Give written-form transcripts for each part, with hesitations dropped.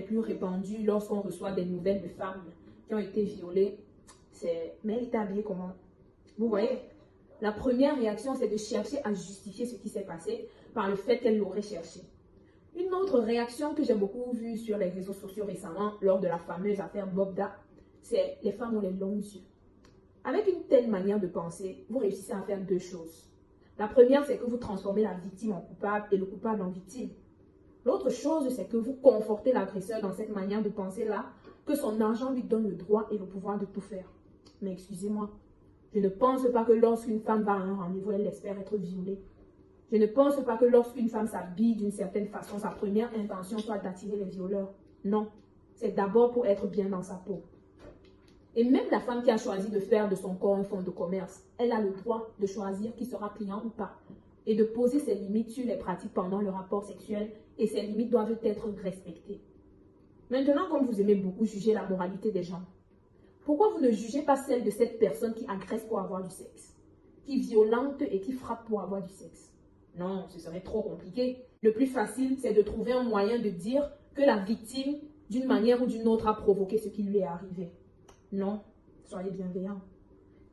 plus répandues lorsqu'on reçoit des nouvelles de femmes qui ont été violées, c'est « mais elle était habillée comment ?» Vous voyez? La première réaction, c'est de chercher à justifier ce qui s'est passé par le fait qu'elle l'aurait cherché. Une autre réaction que j'ai beaucoup vue sur les réseaux sociaux récemment, lors de la fameuse affaire Bobda, c'est les femmes ont les longs yeux. Avec une telle manière de penser, vous réussissez à faire deux choses. La première, c'est que vous transformez la victime en coupable et le coupable en victime. L'autre chose, c'est que vous confortez l'agresseur dans cette manière de penser-là, que son argent lui donne le droit et le pouvoir de tout faire. Mais excusez-moi, je ne pense pas que lorsqu'une femme va à un rendez-vous, elle espère être violée. Je ne pense pas que lorsqu'une femme s'habille d'une certaine façon, sa première intention soit d'attirer les violeurs. Non, c'est d'abord pour être bien dans sa peau. Et même la femme qui a choisi de faire de son corps un fonds de commerce, elle a le droit de choisir qui sera client ou pas et de poser ses limites sur les pratiques pendant le rapport sexuel et ces limites doivent être respectées. Maintenant, comme vous aimez beaucoup juger la moralité des gens, pourquoi vous ne jugez pas celle de cette personne qui agresse pour avoir du sexe, qui violente et qui frappe pour avoir du sexe? Non, ce serait trop compliqué. Le plus facile, c'est de trouver un moyen de dire que la victime, d'une manière ou d'une autre, a provoqué ce qui lui est arrivé. Non, soyez bienveillants.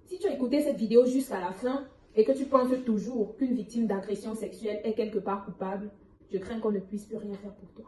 Si tu as écouté cette vidéo jusqu'à la fin et que tu penses toujours qu'une victime d'agression sexuelle est quelque part coupable, je crains qu'on ne puisse plus rien faire pour toi.